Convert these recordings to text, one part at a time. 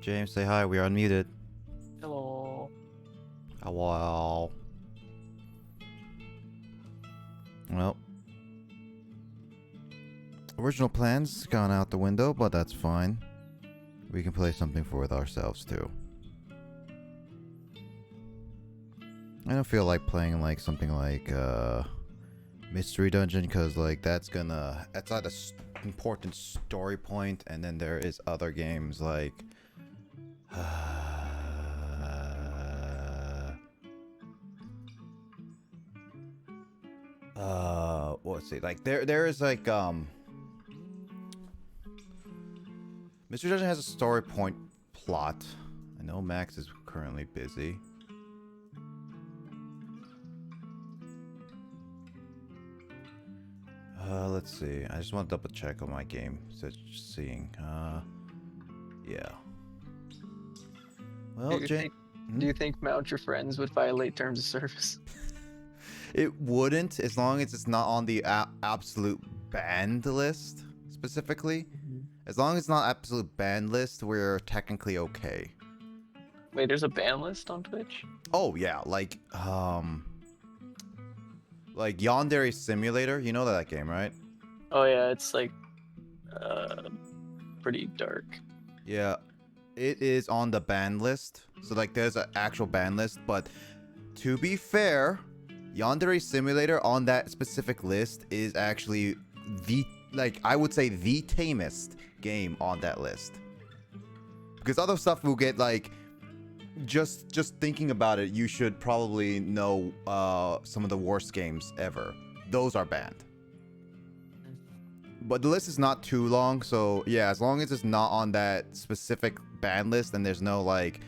James, say hi. We are unmuted. Hello. Wow. Well, original plans gone out the window, but that's fine. We can play something for with ourselves too. I don't feel like playing like something like Mystery Dungeon because like that's not a important story point, and then there is other games like what's it like there is like Mystery Dungeon has a story point plot. I know Max is currently busy. Let's see. I just want to double check on my game. So just seeing. Yeah. Well, Do you think Mount Your Friends would violate terms of service? It wouldn't, as long as it's not on the absolute banned list, specifically. As long as it's not absolute banned list, we're technically okay. Wait, there's a ban list on Twitch? Oh, yeah, like Yandere Simulator, you know that game, right? Oh yeah, it's like pretty dark. Yeah, it is on the ban list. So like there's an actual ban list, but to be fair, Yandere Simulator on that specific list is actually I would say the tamest game on that list. Because other stuff will get like just thinking about it, you should probably know some of the worst games ever. Those are banned. But the list is not too long, so yeah, as long as it's not on that specific ban list and there's no like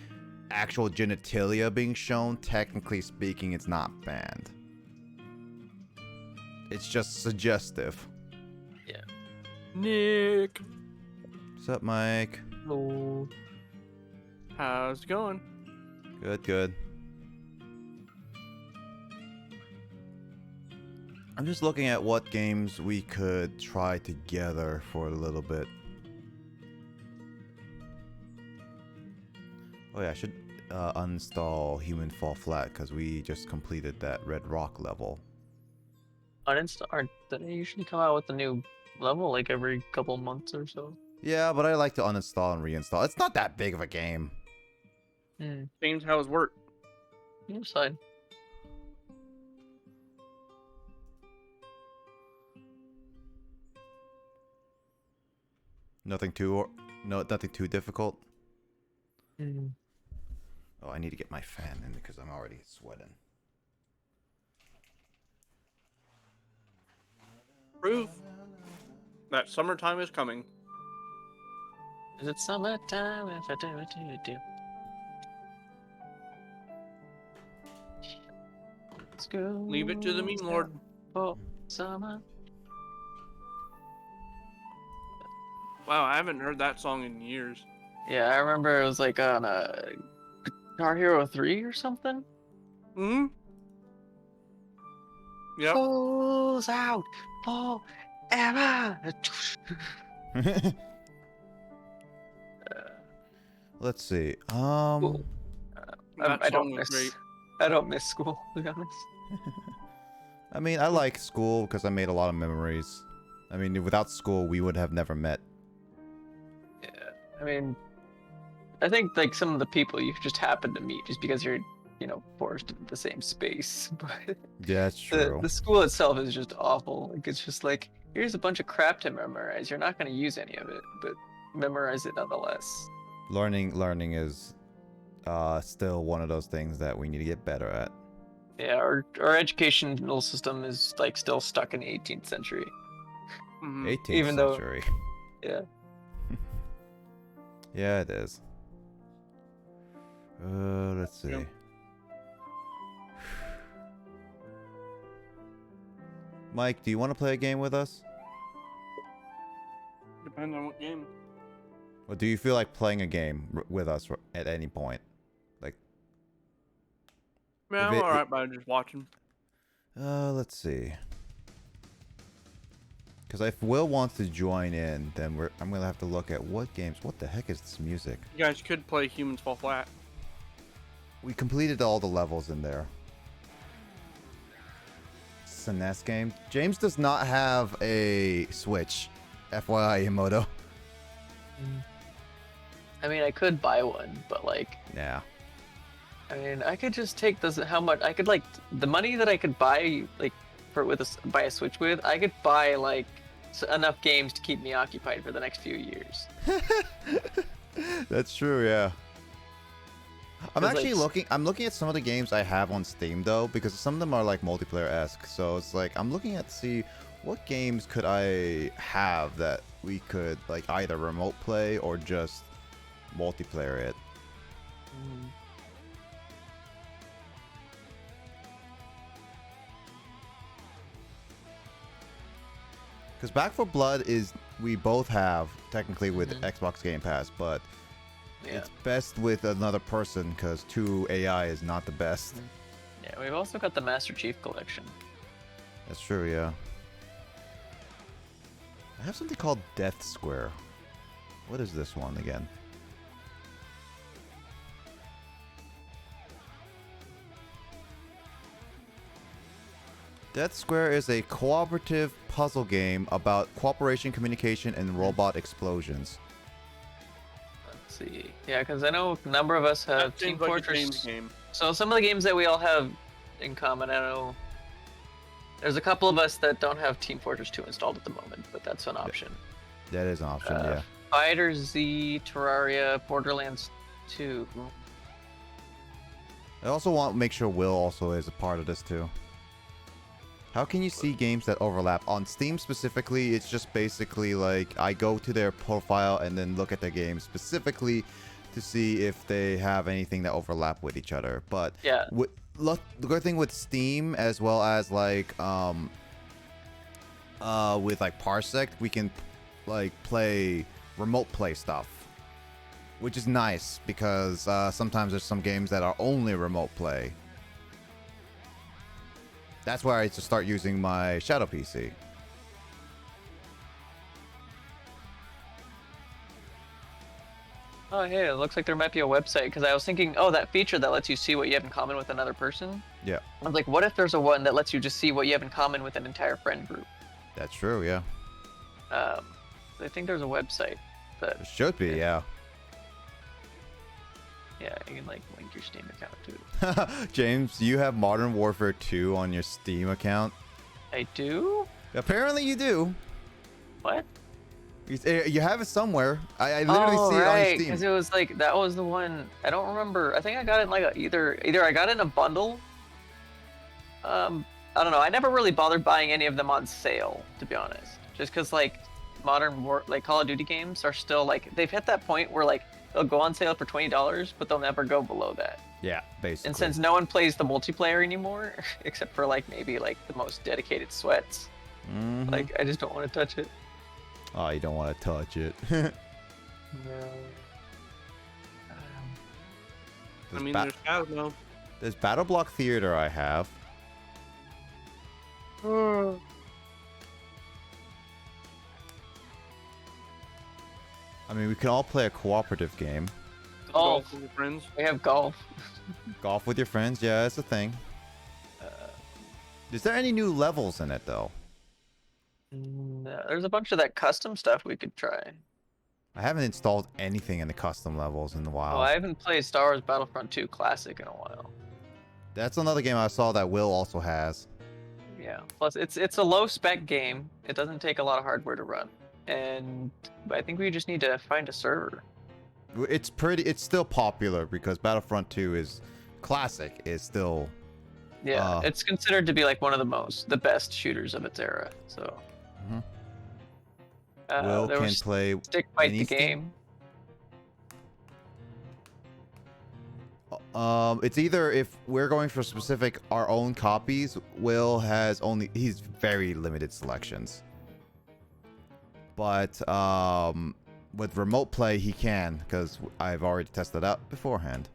actual genitalia being shown, technically speaking, it's not banned. It's just suggestive. Yeah. Nick, What's up, Mike? Hello. how's it going? Good. I'm just looking at what games we could try together for a little bit. Oh yeah, I should uninstall Human Fall Flat because we just completed that Red Rock level. Uninstall. They usually come out with a new level like every couple months or so. Yeah, but I like to uninstall and reinstall. It's not that big of a game. James, how's work? It's fine. Nothing too difficult. Oh, I need to get my fan in because I'm already sweating. Proof that summertime is coming. Is it summertime? If I do, do. Let's go. Leave it to the meme lord. Oh, summer. Wow, I haven't heard that song in years. Yeah, I remember it was like on a Guitar Hero 3 or something. Hmm. Yep. Goes out forever. Let's see. Cool. That I song don't was miss. great. I don't miss school, to be honest. I mean, I like school because I made a lot of memories. I mean, without school, we would have never met. Yeah, I mean, I think like some of the people you just happen to meet just because you're, forced into the same space. But Yeah, that's true. the school itself is just awful. Like it's just like here's a bunch of crap to memorize. You're not going to use any of it, but memorize it nonetheless. Learning is still one of those things that we need to get better at. Yeah, our educational system is like still stuck in the 18th century. 18th Even though- century. Yeah. Yeah, it is. Let's see. Yep. Mike, do you want to play a game with us? Depends on what game. Or do you feel like playing a game with us at any point? Like, Yeah, If I'm it- alright by just watching. let's see. Because if Will wants to join in, then I'm gonna have to look at what games. What the heck is this music? You guys could play Humans Fall Flat. We completed all the levels in there. It's a NES game. James does not have a Switch. FYI, Emoto. I mean, I could buy one, but like, Yeah. I mean, I could just take this. How much I could like the money that I could buy like buy a Switch with. I could buy like enough games to keep me occupied for the next few years. That's true, yeah. I'm 'Cause, actually like, I'm looking at some of the games I have on Steam though, because some of them are like multiplayer-esque. So it's like I'm looking at see what games could I have that we could like either remote play or just multiplayer it. Mm. Because Back for Blood is we both have technically with Mhm. Xbox Game Pass, but Yeah. it's best with another person because 2 AI is not the best. Yeah, we've also got the Master Chief Collection. That's true, yeah. I have something called Death Square. What is this one again? Death Square is a cooperative puzzle game about cooperation, communication, and robot explosions. Let's see. Yeah, because I know a number of us have That Team seems like a Fortress. James game. So some of the games that we all have in common, I know there's a couple of us that don't have Team Fortress 2 installed at the moment, but that's an option. That is an option, yeah. Fighter Z, Terraria, Borderlands 2. I also want to make sure Will also is a part of this too. How can you see games that overlap? On Steam specifically, it's just basically like I go to their profile and then look at their games specifically to see if they have anything that overlap with each other. But Yeah. the good thing with Steam as well as like with like Parsec, we can like play remote play stuff, which is nice because sometimes there's some games that are only remote play. That's where I just start using my Shadow PC. Oh, hey, it looks like there might be a website because I was thinking, oh, that feature that lets you see what you have in common with another person. Yeah, I was like, what if there's a one that lets you just see what you have in common with an entire friend group? that's true, yeah. I think there's a website that, It should be, yeah. yeah, you can like link your Steam account to. James, you have Modern Warfare 2 on your Steam account? I do? Apparently you do. What? You have it somewhere. I literally see it on your Steam. Because it was like that was the one. I don't remember. I think I got it in like either I got it in a bundle. I don't know. I never really bothered buying any of them on sale, to be honest. Just because like like Call of Duty games are still like they've hit that point where like they'll go on sale for $20, but they'll never go below that. Yeah, basically. And since no one plays the multiplayer anymore, except for like maybe like the most dedicated sweats, Mhm. like I just don't want to touch it. Oh, you don't want to touch it. No. I mean, there's Shadow now. There's Battle Block Theater I have. I mean, we can all play a cooperative game. Golf. With your friends. We have golf. Golf with your friends, yeah, that's a thing. Is there any new levels in it, though? No, there's a bunch of that custom stuff we could try. I haven't installed anything in the custom levels in a while. Oh, I haven't played Star Wars Battlefront 2 Classic in a while. That's another game I saw that Will also has. Yeah. Plus, it's a low spec game. It doesn't take a lot of hardware to run, and I think we just need to find a server. It's still popular because Battlefront 2 is classic. Is still. Yeah, it's considered to be like one of the best shooters of its era. So. Mhm. Will there can was play Stick Fight any the Steam? game. It's either if we're going for specific our own copies, Will has he's very limited selections. But with remote play he can because I've already tested out beforehand.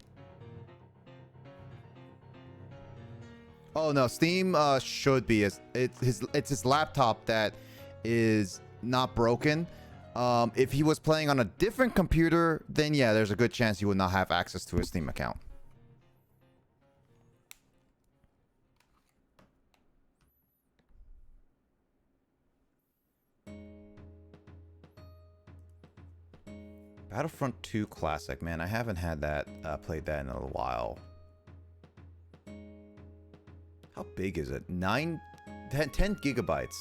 Oh no, Steam should be it's his laptop that is not broken. If he was playing on a different computer, then yeah, there's a good chance he would not have access to his Steam account. Battlefront 2 Classic, man, I haven't had that, played that in a while. How big is it? 10 gigabytes.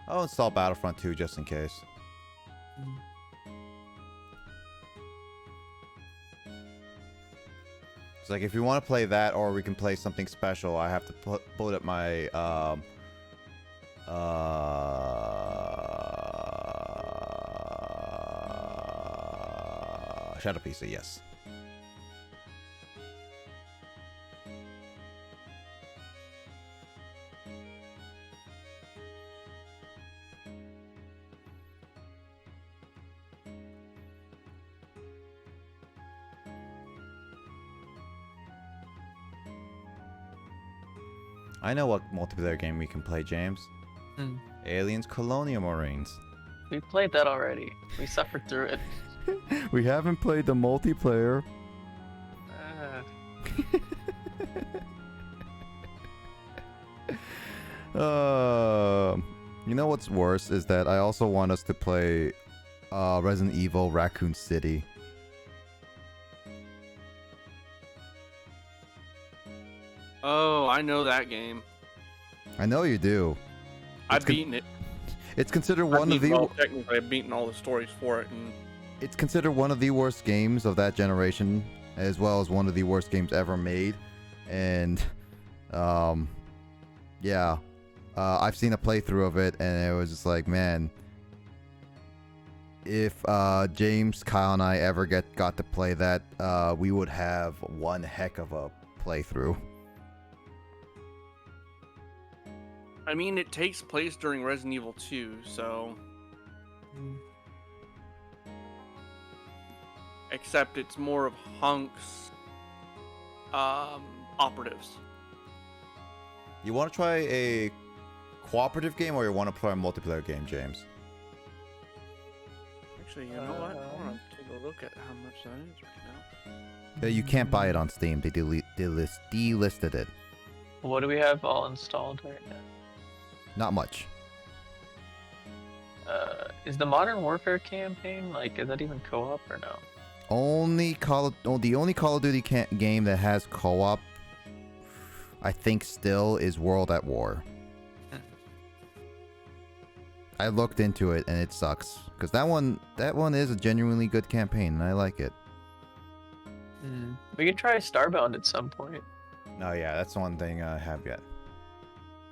I'll install Battlefront 2 just in case. It's like if you want to play that, or we can play something special, I have to pull up my Shadow PC. Yes. I know what multiplayer game we can play, James. Aliens Colonial Marines. We played that already. We suffered through it. We haven't played the multiplayer. You know what's worse is that I also want us to play Resident Evil Raccoon City. Oh, I know that game. I know you do. I've beaten it. It's considered one of the... Technically, I've beaten all the stories for it. And it's considered one of the worst games of that generation, as well as one of the worst games ever made. And, yeah. I've seen a playthrough of it, and it was just like, man... If James, Kyle, and I ever got to play that, we would have one heck of a playthrough. I mean, it takes place during Resident Evil 2, so... Except it's more of Hunk's operatives. You want to try a cooperative game, or you want to play a multiplayer game, James? Actually, you know what? I want to take a look at how much that is right now. You can't buy it on Steam. They delisted it. What do we have all installed right now? Not much. Is the Modern Warfare campaign, like, is that even co-op or no? The only Call of Duty game that has co-op, I think, still is World at War. I looked into it and it sucks because that one is a genuinely good campaign and I like it. We could try Starbound at some point. Oh yeah, that's the one thing I have yet.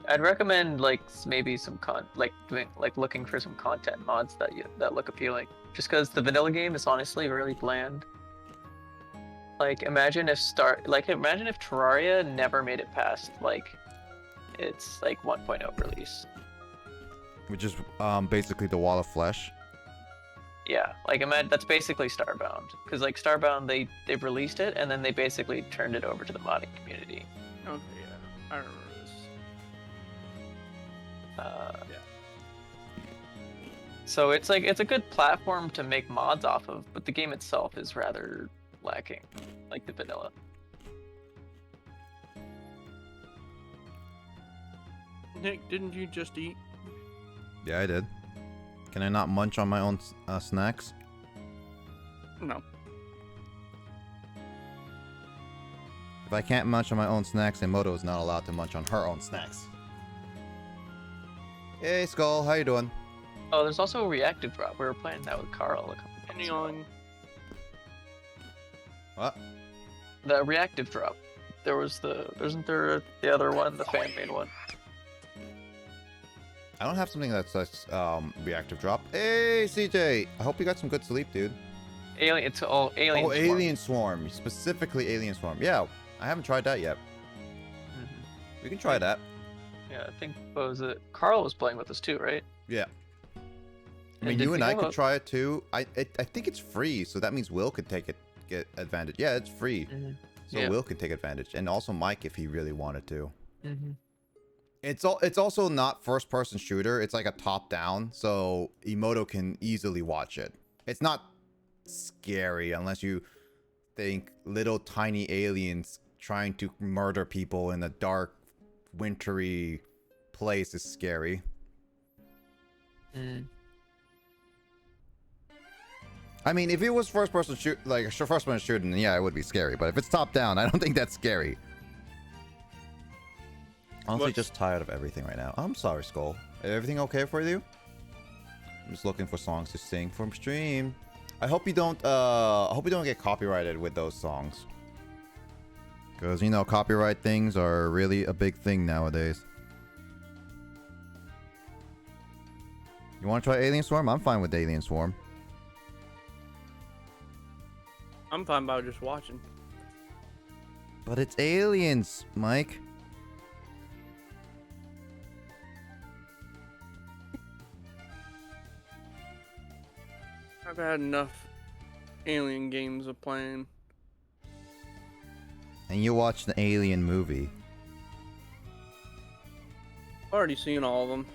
I'd recommend like maybe some looking for some content mods that look appealing. Just because the vanilla game is honestly really bland. Like imagine if Terraria never made it past like its like 1.0 release. Which is basically the Wall of Flesh. Yeah, like imagine that's basically Starbound. Because like Starbound, they've released it and then they basically turned it over to the modding community. Okay, yeah, I remember this. Yeah. So it's a good platform to make mods off of, but the game itself is rather lacking, like the vanilla. Nick, didn't you just eat? Yeah, I did. Can I not munch on my own snacks? No. If I can't munch on my own snacks, then Moto is not allowed to munch on her own snacks. Hey, Skull, how you doing? Oh, there's also a reactive drop. We were playing that with Carl a couple Depending on... What? The reactive drop. Isn't there the other one, the fan-made one? I don't have something that's reactive drop. Hey, CJ! I hope you got some good sleep, dude. Alien Swarm. Alien Swarm. Specifically Alien Swarm. Yeah, I haven't tried that yet. We can try that. Yeah, I think what was it? Carl was playing with us too, right? Yeah. I And mean, did you we and I have could a- try it too. I think it's free, so that means Will could get advantage. Yeah, it's free, so Yeah. Will could take advantage, and also Mike if he really wanted to. Mm-hmm. It's also not first person shooter. It's like a top down, so Emoto can easily watch it. It's not scary unless you think little tiny aliens trying to murder people in a dark, wintry place is scary. I mean, if it was first person shoot, like first person shooting, then yeah, it would be scary. But if it's top down, I don't think that's scary. Honestly, just tired of everything right now. I'm sorry, Skull. Everything okay for you? I'm just looking for songs to sing from stream. I hope you don't get copyrighted with those songs. Because, you know, copyright things are really a big thing nowadays. You want to try Alien Swarm? I'm fine with Alien Swarm. I'm fine by just watching. But it's aliens, Mike. I've had enough alien games of playing. And you watched the Alien movie. Already seen all of them.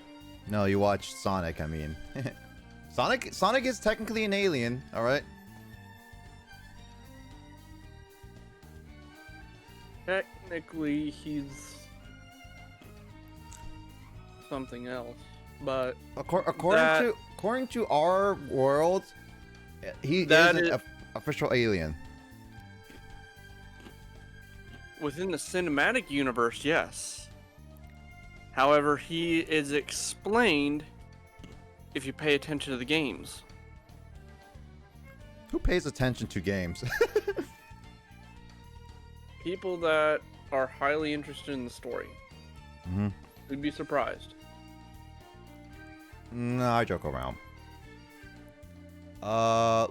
No, you watched Sonic, I mean. Sonic is technically an alien, alright? Technically, he's something else, but According to our world, he That is an is- official alien. within the cinematic universe, yes. However, he is explained if you pay attention to the games. Who pays attention to games? People that are highly interested in the story. Mm-hmm. You'd be surprised. No, I joke around.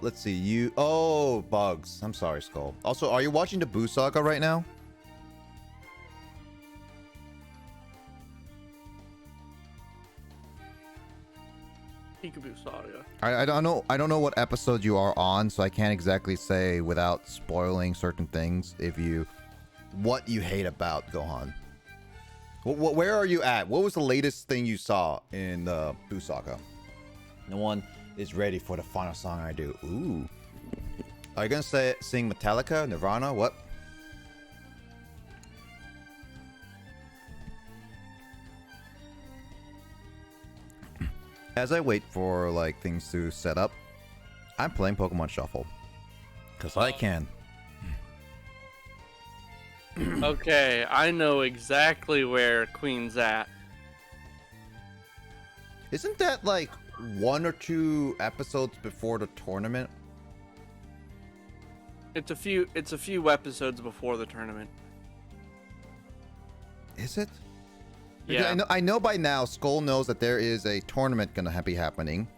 Let's see. Bugs. I'm sorry, Skull. Also, are you watching the Boo Saga right now? Peekaboo Saga. I don't know. I don't know what episode you are on, so I can't exactly say without spoiling certain things what you hate about Gohan. Where are you at? What was the latest thing you saw in the Boo Saga? No one is ready for the final song I do. Ooh. Are you gonna sing Metallica, Nirvana? What? As I wait for like things to set up, I'm playing Pokemon Shuffle. Cause I can. Okay, I know exactly where Queen's at. Isn't that like 1 or 2 episodes before the tournament? It's a few episodes before the tournament. Is it? Because Yeah. I know by now Skull knows that there is a tournament gonna be happening,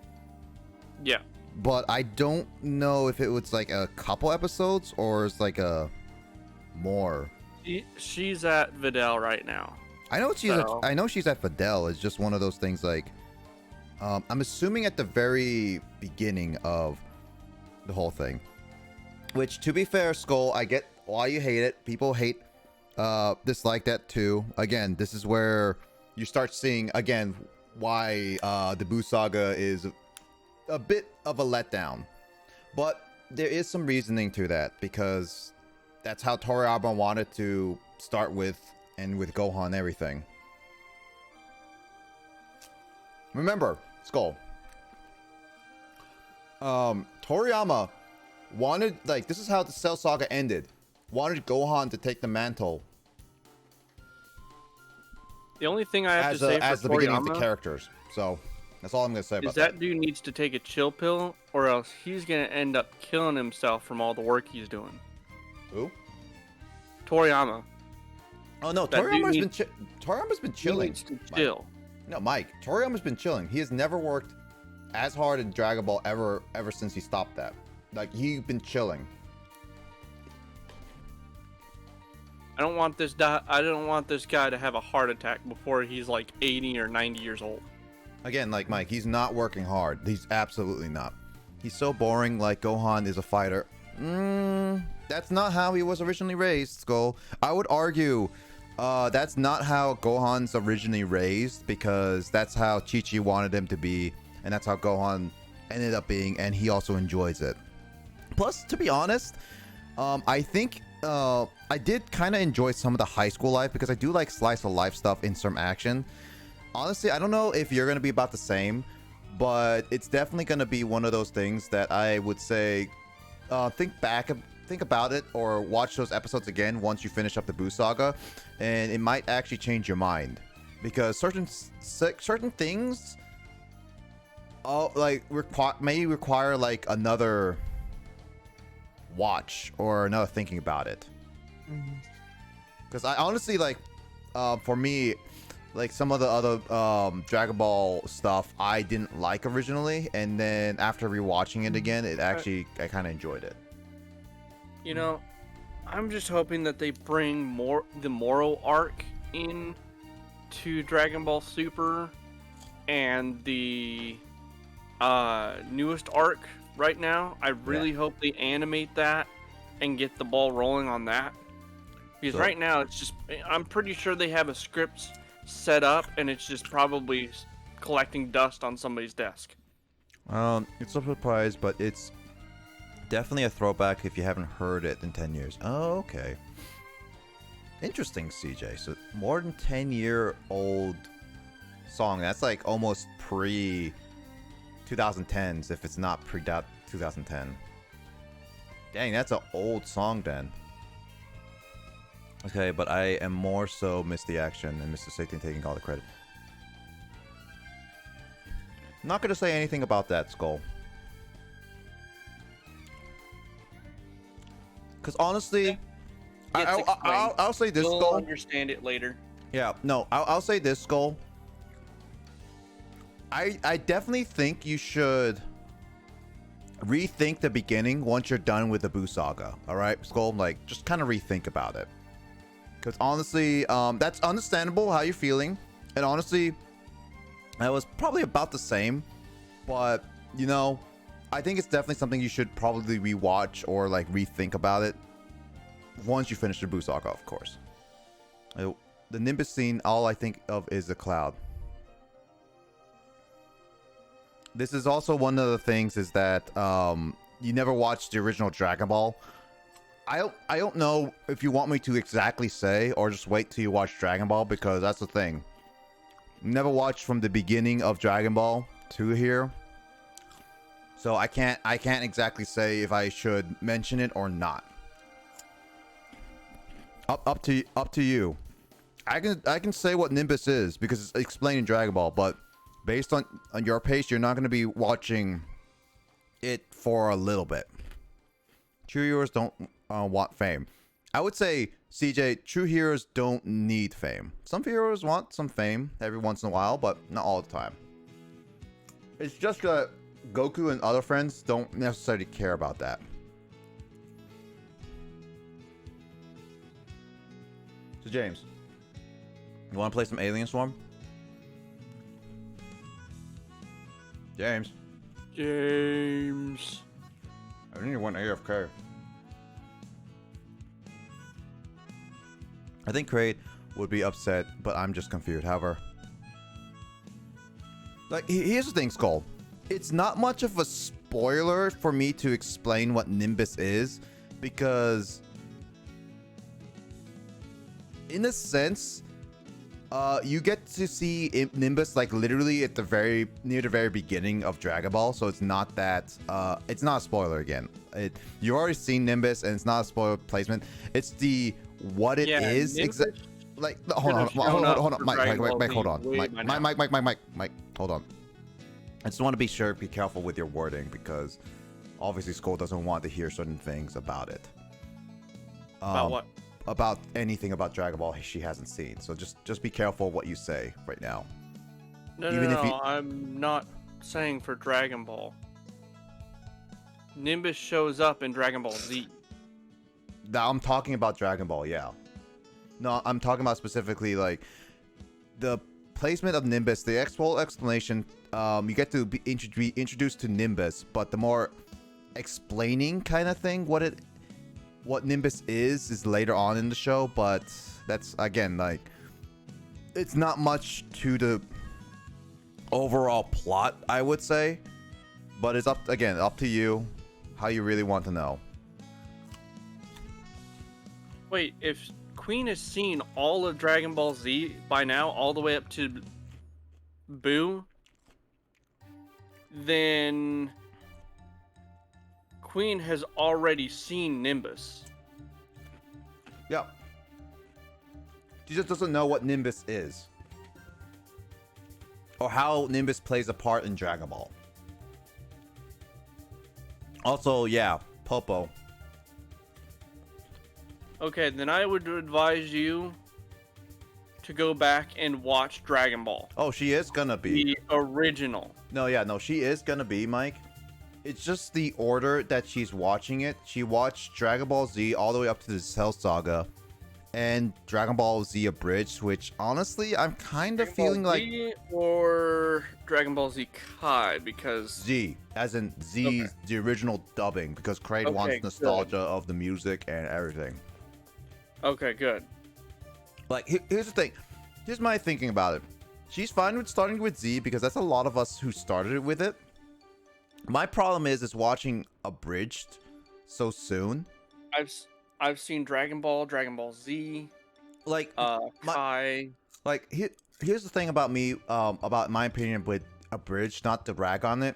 Yeah. but I don't know if it was like a couple episodes or it's like a more. She's at Videl right now. I know So- I know she's at Fidel. It's just one of those things like I'm assuming at the very beginning of the whole thing. Which, to be fair, Skull, I get why you hate it. People dislike that too. Again, this is where you start seeing again why the Boo Saga is a bit of a letdown. But there is some reasoning to that because that's how Toriyama wanted to start with, and with Gohan and everything. Remember, Skull. Toriyama wanted, like, this is how the Cell Saga ended. Wanted Gohan to take the mantle The only thing I have as to say as for the beginning of the Toriyama characters. So that's all I'm gonna say is about that dude needs to take a chill pill, or else he's gonna end up killing himself from all the work he's doing. Who? Toriyama. Oh no, That dude Toriyama's been He chilling. needs to chill. No, Mike. Toriyama's been chilling. He has never worked as hard in Dragon Ball ever since he stopped that. Like, he's been chilling. I don't want this guy to have a heart attack before he's like 80 or 90 years old. Again, like Mike, he's not working hard. He's absolutely not. He's so boring. Like Gohan is a fighter. That's not how he was originally raised, Skull. I would argue that's not how Gohan's originally raised, because that's how Chi-Chi wanted him to be, and that's how Gohan ended up being, and he also enjoys it. Plus, to be honest, I think I did kind of enjoy some of the high school life, because I do like slice of life stuff in some action. Honestly, I don't know if you're going to be about the same, but it's definitely going to be one of those things that I would say think about it, or watch those episodes again once you finish up the Buu saga, and it might actually change your mind, because certain things like may require like another watch or another thinking about it. Because I honestly, like, for me, like some of the other Dragon Ball stuff I didn't like originally, and then after rewatching it again, I kind of enjoyed it. You know, I'm just hoping that they bring the moral arc in to Dragon Ball Super, and the newest arc right now. I really hope they animate that and get the ball rolling on that. Because right now it's just, I'm pretty sure they have a script set up, and it's just probably collecting dust on somebody's desk. It's a surprise, but it's definitely a throwback if you haven't heard it in 10 years. Oh, okay. Interesting, CJ. So more than 10-year-old song. That's like almost pre 2010s, if it's not pre 2010. Dang, that's an old song then. Okay, but I am more so Miss the Action and Mr. Satan taking all the credit. Not gonna say anything about that, Skull. Because honestly, I'll say this, You'll Skull. understand it later. Yeah, no, I'll say this, Skull. I definitely think you should rethink the beginning once you're done with the Buu saga. All right, Skull, like just kind of rethink about it. Because honestly, that's understandable how you're feeling, and honestly, I was probably about the same. But you know, I think it's definitely something you should probably rewatch or like rethink about it once you finish the Buu saga, of course. The Nimbus scene, all I think of is a cloud. This is also one of the things is that you never watched the original Dragon Ball. I don't know if you want me to exactly say, or just wait till you watch Dragon Ball, because that's the thing. Never watched from the beginning of Dragon Ball to here. So I can't exactly say if I should mention it or not. Up to you. I can say what Nimbus is because it's explained in Dragon Ball, but based on your pace, you're not going to be watching it for a little bit. True heroes don't want fame. I would say, CJ, true heroes don't need fame. Some heroes want some fame every once in a while, but not all the time. It's just that Goku and other friends don't necessarily care about that. So James, you want to play some Alien Swarm? James. I think you went AFK. I think Kraid would be upset, but I'm just confused. However, like, here's the thing, Skull. It's not much of a spoiler for me to explain what Nimbus is, because in a sense, you get to see Nimbus like literally at the near the very beginning of Dragon Ball, so it's not that it's not a spoiler again. You already seen Nimbus, and it's not a spoiler placement. It's the what it is. Like, hold on, Mike, hold on, Mike, hold on. I just want to be sure, be careful with your wording, because obviously Skull doesn't want to hear certain things about it. About what? About anything about Dragon Ball she hasn't seen. So just be careful what you say right now. No, I'm not saying for Dragon Ball. Nimbus shows up in Dragon Ball Z. Now I'm talking about Dragon Ball, yeah. No, I'm talking about specifically like the placement of Nimbus. The whole explanation. You get to be introduced to Nimbus, but the more explaining kind of thing, what Nimbus is later on in the show. But that's again like it's not much to the overall plot, I would say. But it's up to you how you really want to know. Wait, if Queen has seen all of Dragon Ball Z by now, all the way up to Boo, then Queen has already seen Nimbus. Yeah. She just doesn't know what Nimbus is. Or how Nimbus plays a part in Dragon Ball. Also, yeah, Popo. Okay, then I would advise you to go back and watch Dragon Ball. Oh, she is gonna be. The original. No, she is gonna be, Mike. It's just the order that she's watching it. She watched Dragon Ball Z all the way up to the Cell Saga. And Dragon Ball Z Abridged, which honestly, I'm kind of feeling like... Z or Dragon Ball Z Kai, because... Z, as in Z, okay. The original dubbing, because Craig wants nostalgia of the music and everything. Okay, good. Like, here's the thing. Here's my thinking about it. She's fine with starting with Z, because that's a lot of us who started with it. My problem is watching Abridged so soon. I've seen Dragon Ball, Dragon Ball Z, like Kai. Like here's the thing about me, about my opinion with Abridged, not to rag on it.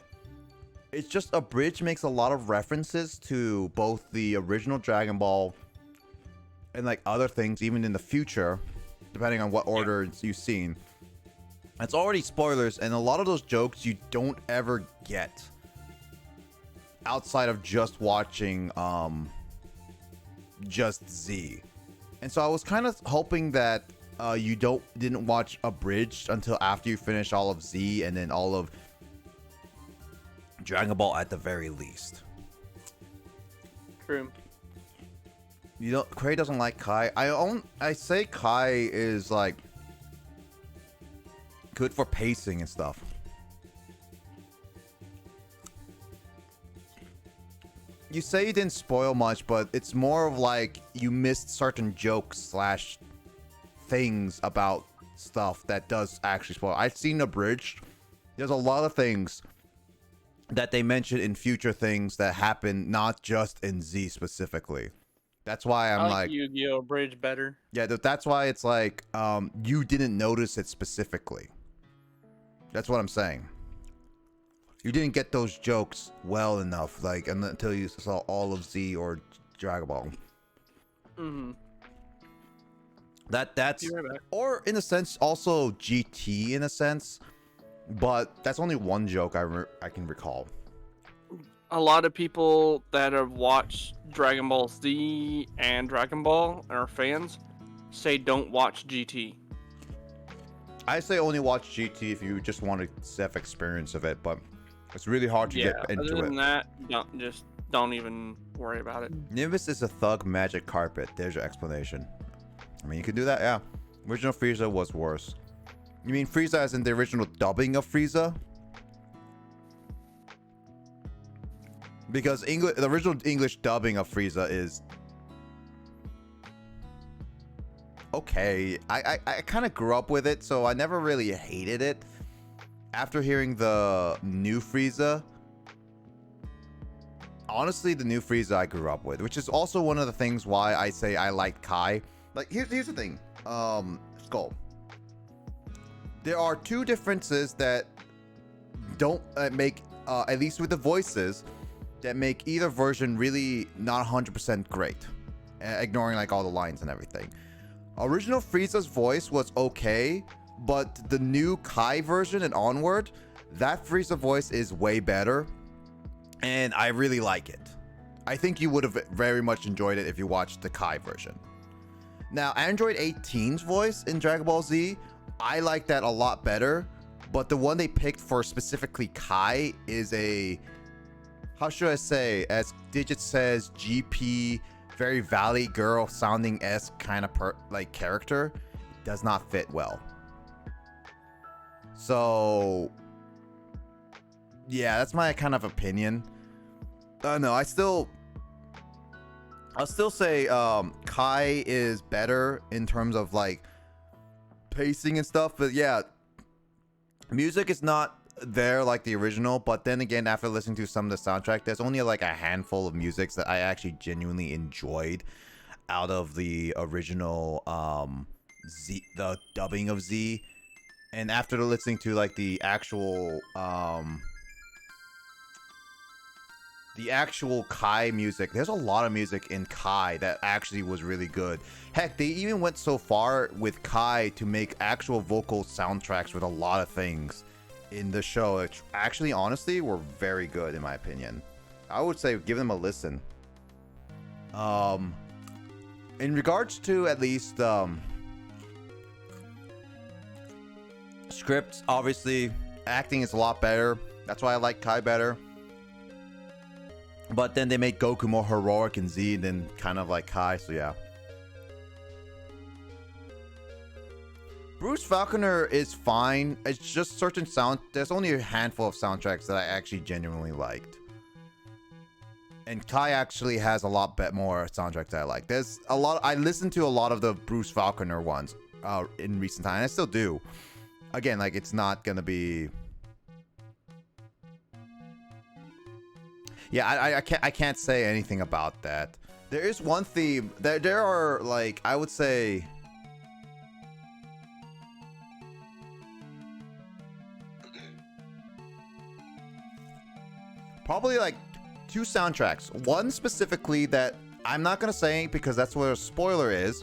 It's just Abridged makes a lot of references to both the original Dragon Ball and like other things, even in the future, depending on what order you've seen. It's already spoilers, and a lot of those jokes you don't ever get outside of just watching just Z. And so I was kind of hoping that you didn't watch Abridged until after you finish all of Z and then all of Dragon Ball at the very least. True. You know, Cray doesn't like Kai. I say Kai is like good for pacing and stuff. You say you didn't spoil much, but it's more of like you missed certain jokes / things about stuff that does actually spoil. I've seen Abridged. There's a lot of things that they mention in future things that happen, not just in Z specifically. That's why I'm like Yu-Gi-Oh! Abridged better. Yeah, that's why it's like you didn't notice it specifically. That's what I'm saying. You didn't get those jokes well enough, like until you saw all of Z or Dragon Ball. Mm-hmm. That's or in a sense also GT in a sense, but that's only one joke I can recall. A lot of people that have watched Dragon Ball Z and Dragon Ball and are fans say don't watch GT. I say only watch GT if you just want a safe experience of it, but it's really hard to get into it. Other than that, don't even worry about it. Nimbus is a thug magic carpet. There's your explanation. I mean, you can do that, yeah. Original Frieza was worse. You mean Frieza as in the original dubbing of Frieza? Because the original English dubbing of Frieza is okay. I kind of grew up with it, so I never really hated it. After hearing the new Frieza, honestly, the new Frieza I grew up with, which is also one of the things why I say I like Kai. Like, here's the thing, Skull. There are two differences that don't make, at least with the voices, that make either version really not 100% great, ignoring like all the lines and everything. Original Frieza's voice was okay, but the new Kai version and onward, that Frieza voice is way better, and I really like it. I think you would have very much enjoyed it if you watched the Kai version. Now, Android 18's voice in Dragon Ball Z, I like that a lot better, but the one they picked for specifically Kai is a, how should I say, as Digit says, GP very Valley Girl sounding esque kind of like character does not fit well. So yeah, that's my kind of opinion. No, I'll still say Kai is better in terms of like pacing and stuff, but yeah, music is not there like the original. But then again, after listening to some of the soundtrack, there's only like a handful of musics that I actually genuinely enjoyed out of the original Z, the dubbing of Z. And after listening to like the actual Kai music, there's a lot of music in Kai that actually was really good. Heck, they even went so far with Kai to make actual vocal soundtracks with a lot of things in the show, which actually honestly were very good in my opinion. I would say give them a listen. In regards to at least scripts, obviously acting is a lot better. That's why I like Kai better. But then they make Goku more heroic in Z than kind of like Kai, so yeah. Bruce Falconer is fine. It's just certain there's only a handful of soundtracks that I actually genuinely liked. And Kai actually has a lot more soundtracks that I like. There's a lot. I listened to a lot of the Bruce Falconer ones in recent time. And I still do. Again, like it's not gonna be. Yeah, I can't say anything about that. There is one theme. There are like I would say. Probably like 2 soundtracks. One specifically that I'm not gonna say because that's what a spoiler is.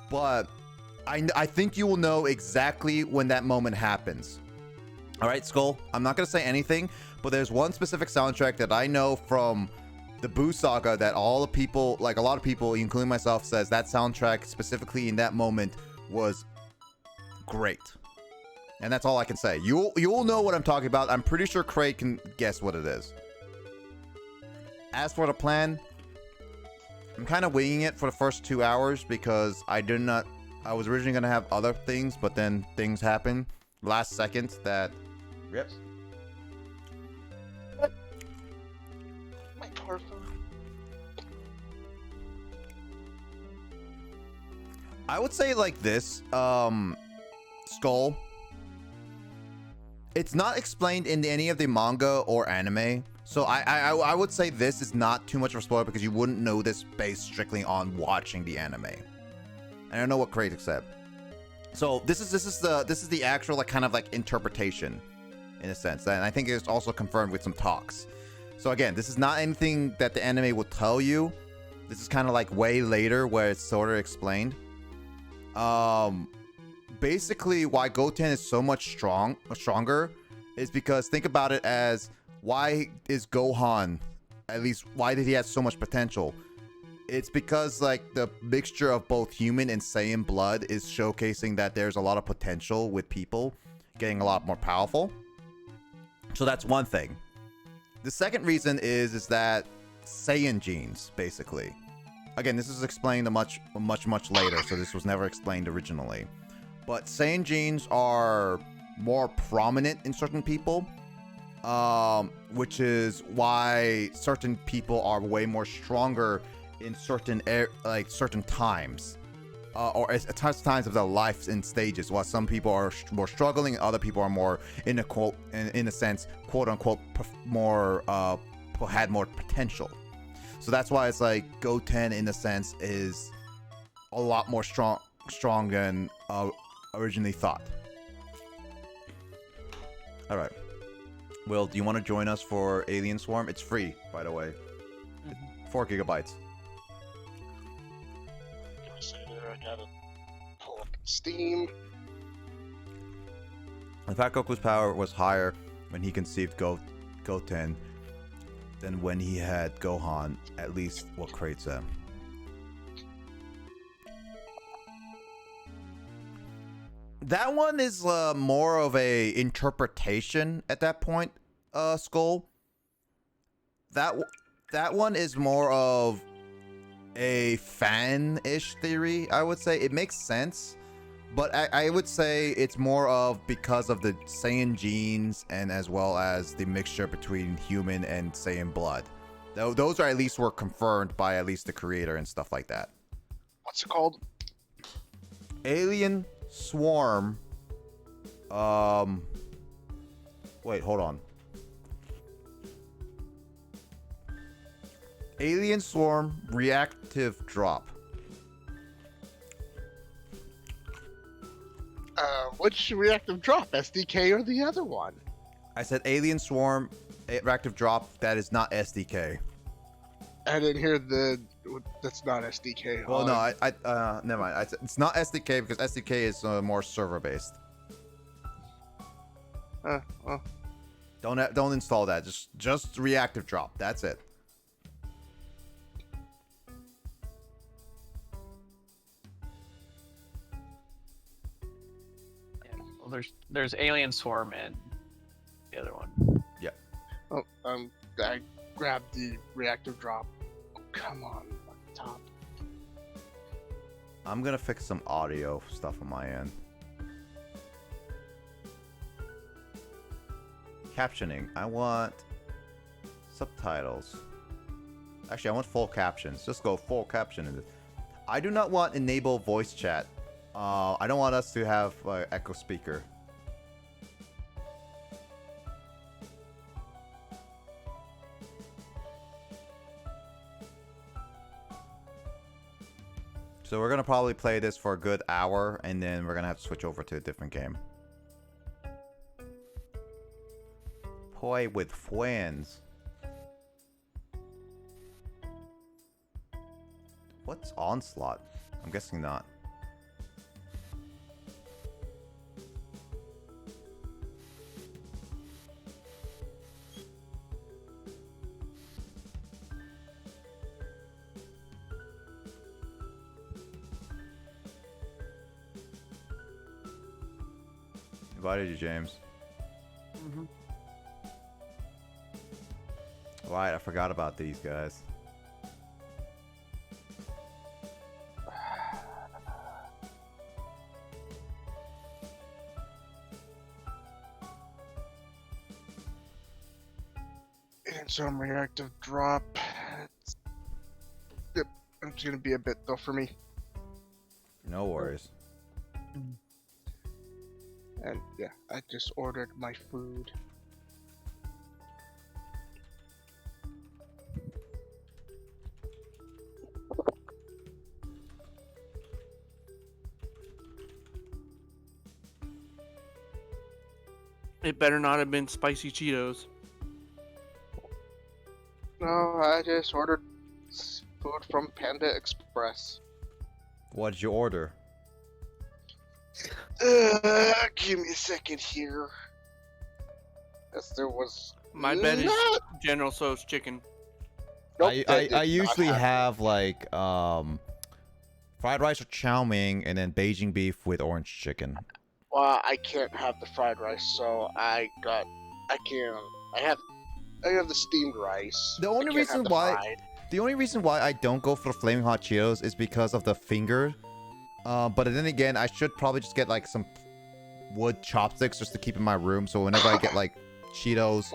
But I think you will know exactly when that moment happens. All right, Skull. I'm not gonna say anything, but there's one specific soundtrack that I know from the Boo Saga that all the people, like a lot of people, including myself, says that soundtrack specifically in that moment was great. And that's all I can say. You'll know what I'm talking about. I'm pretty sure Craig can guess what it is. As for the plan, I'm kind of winging it for the first 2 hours because I was originally going to have other things, but then things happen last second that... Yep. My parfum. I would say like this, Skull. It's not explained in any of the manga or anime, so I would say this is not too much of a spoiler because you wouldn't know this based strictly on watching the anime. And I don't know what Kratos said. So this is the actual like kind of like interpretation, in a sense, and I think it's also confirmed with some talks. So again, this is not anything that the anime will tell you. This is kind of like way later where it's sort of explained. Basically why Goten is so much stronger is because think about it as why is Gohan, at least why did he have so much potential? It's because like the mixture of both human and Saiyan blood is showcasing that there's a lot of potential with people getting a lot more powerful. So that's one thing. The second reason is that Saiyan genes, basically. Again, this is explained much later, so this was never explained originally. But Saiyan genes are more prominent in certain people, which is why certain people are way more stronger in certain certain times, or at times of their lives and stages. While some people are more struggling, other people are more in a sense, quote unquote, more had more potential. So that's why it's like Goten, in a sense, is a lot more strong than originally thought. All right. Will, do you want to join us for Alien Swarm? It's free, by the way. 4 gigabytes. I say there, I gotta pull up Steam. In fact, Goku's power was higher when he conceived Goten than when he had Gohan, at least what Kratos said. That one is more of a interpretation at that point, Skull. That one is more of a fan-ish theory, I would say. It makes sense, but I would say it's more of because of the Saiyan genes and as well as the mixture between human and Saiyan blood. Those are at least were confirmed by at least the creator and stuff like that. What's it called? Alien Swarm. Wait, hold on. Alien Swarm Reactive Drop. Which reactive drop? SDK or the other one? I said Alien Swarm Reactive Drop. That is not SDK. I didn't hear the. That's not SDK. Well, no, I never mind. It's not SDK because SDK is more server based. Well, Don't install that. Just Reactive Drop. That's it. Yeah. Well, there's Alien Swarm and the other one. I grabbed the reactive drop. Oh, come on top. I'm gonna fix some audio stuff on my end. Captioning. I want subtitles. Actually, I want full captions. Just go full caption. I do not want enable voice chat. I don't want us to have echo speaker. So we're gonna probably play this for a good hour, and then we're gonna have to switch over to a different game. Play with friends. What's Onslaught? I'm guessing not. Invited you, James. Mm-hmm. Right, I forgot about these guys. And some reactive drop. Yep, it's gonna be a bit though for me. No worries. And yeah, I just ordered my food. It better not have been spicy Cheetos. No, I just ordered food from Panda Express. What did you order? Give me a second here. Yes, there was. My bet is General Tso's chicken. Nope, I usually have like fried rice or chow mein and then Beijing beef with orange chicken. Well, I can't have the fried rice, so I have the steamed rice. The only I can't reason have the why- fried. The only reason why I don't go for the flaming hot Cheetos is because of the finger. But then again, I should probably just get like some wood chopsticks just to keep in my room. So whenever I get like Cheetos,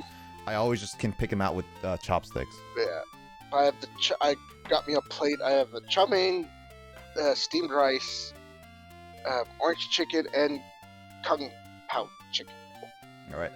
I always just can pick them out with chopsticks. Yeah, I have I got me a plate. I have the chow mein, steamed rice, orange chicken, and kung pao chicken. All right.